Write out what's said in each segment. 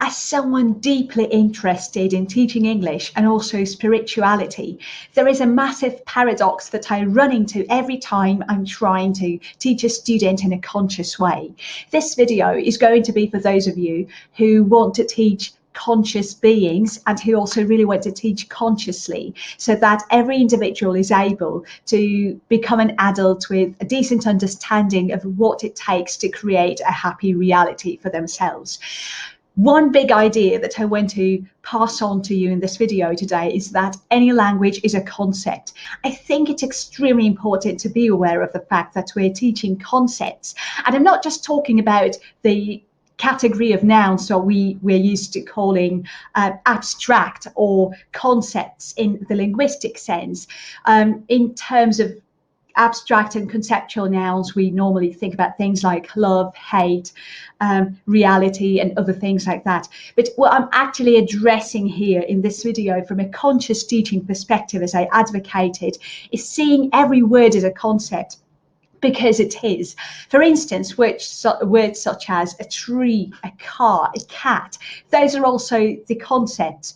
as someone deeply interested in teaching English and also spirituality, there is a massive paradox that I run into every time I'm trying to teach a student in a conscious way. This video is going to be for those of you who want to teach conscious beings and who also really want to teach consciously, so that every individual is able to become an adult with a decent understanding of what it takes to create a happy reality for themselves. One big idea that I want to pass on to you in this video today is that any language is a concept. I think it's extremely important to be aware of the fact that we're teaching concepts. And I'm not just talking about the category of nouns that we're used to calling abstract or concepts in the linguistic sense. In terms of abstract and conceptual nouns, we normally think about things like love, hate, reality, and other things like that. But what I'm actually addressing here in this video from a conscious teaching perspective, as I advocated, is seeing every word as a concept, because it is. For instance, words such as a tree, a car, a cat, those are also the concepts.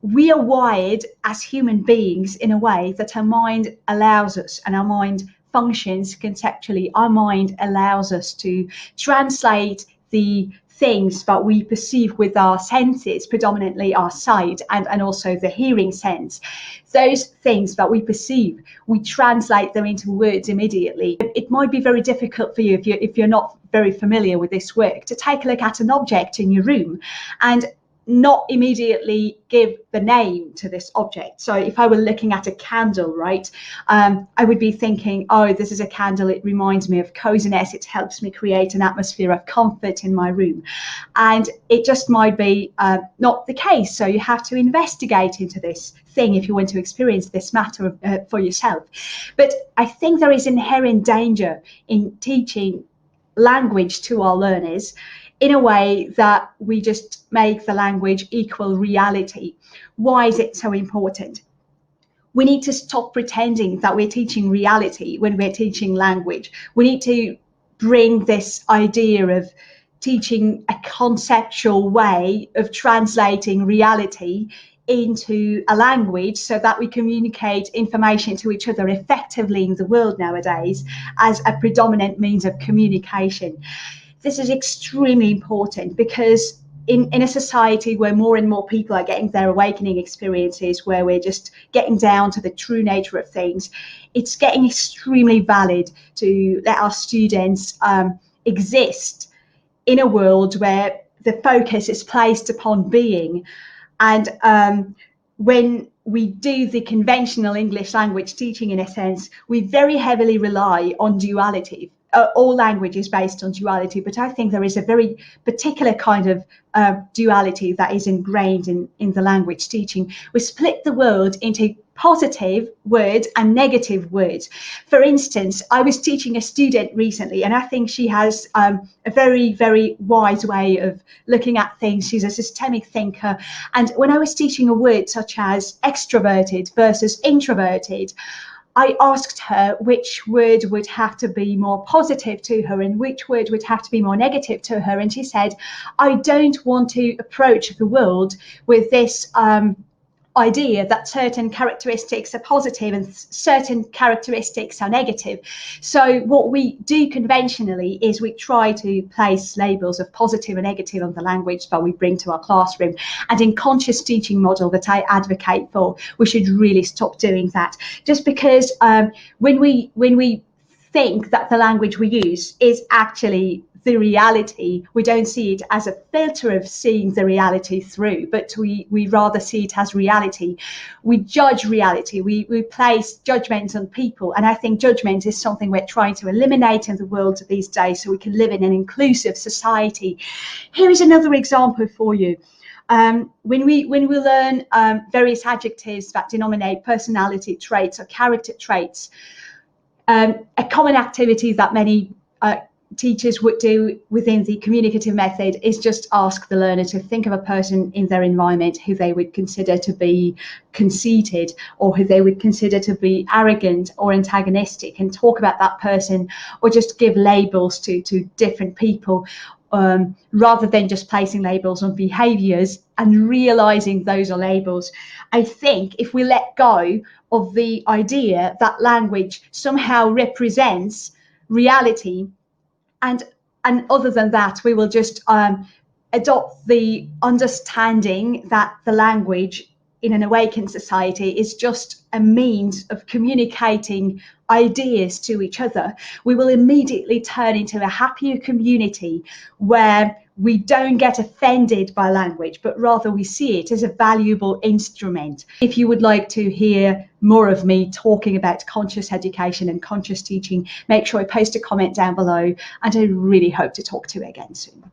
We are wired as human beings in a way that our mind allows us, and our mind functions conceptually. Our mind allows us to translate the things that we perceive with our senses, predominantly our sight and also the hearing sense. Those things that we perceive, we translate them into words immediately. It might be very difficult for you if you're not very familiar with this work to take a look at an object in your room and not immediately give the name to this object. So if I were looking at a candle, right, I would be thinking, oh, this is a candle, it reminds me of coziness, it helps me create an atmosphere of comfort in my room. And it just might be not the case. So you have to investigate into this thing if you want to experience this matter for yourself. But I think there is inherent danger in teaching language to our learners in a way that we just make the language equal reality. Why is it so important? We need to stop pretending that we're teaching reality when we're teaching language. We need to bring this idea of teaching a conceptual way of translating reality into a language so that we communicate information to each other effectively in the world nowadays as a predominant means of communication. This is extremely important because in a society where more and more people are getting their awakening experiences, where we're just getting down to the true nature of things, it's getting extremely valid to let our students exist in a world where the focus is placed upon being. And when we do the conventional English language teaching, in a sense, we very heavily rely on duality. All language is based on duality, but I think there is a very particular kind of duality that is ingrained in the language teaching. We split the world into positive words and negative words. For instance, I was teaching a student recently, and I think she has a very, very wise way of looking at things. She's a systemic thinker. And when I was teaching a word such as extroverted versus introverted, I asked her which word would have to be more positive to her and which word would have to be more negative to her. And she said, I don't want to approach the world with this idea that certain characteristics are positive and certain characteristics are negative. So what we do conventionally is we try to place labels of positive and negative on the language that we bring to our classroom. And in conscious teaching model that I advocate for, we should really stop doing that. Just because when we think that the language we use is actually the reality, we don't see it as a filter of seeing the reality through, but we rather see it as reality. We judge reality, we place judgments on people, and I think judgment is something we're trying to eliminate in the world these days so we can live in an inclusive society. Here is another example for you. When we learn various adjectives that denominate personality traits or character traits, a common activity that many teachers would do within the communicative method is just ask the learner to think of a person in their environment who they would consider to be conceited or who they would consider to be arrogant or antagonistic, and talk about that person, or just give labels to different people. rather than just placing labels on behaviours and realising those are labels. I think if we let go of the idea that language somehow represents reality, and other than that, we will just adopt the understanding that the language in an awakened society is just a means of communicating ideas to each other, we will immediately turn into a happier community where we don't get offended by language, but rather we see it as a valuable instrument. If you would like to hear more of me talking about conscious education and conscious teaching, make sure I post a comment down below, and I really hope to talk to you again soon.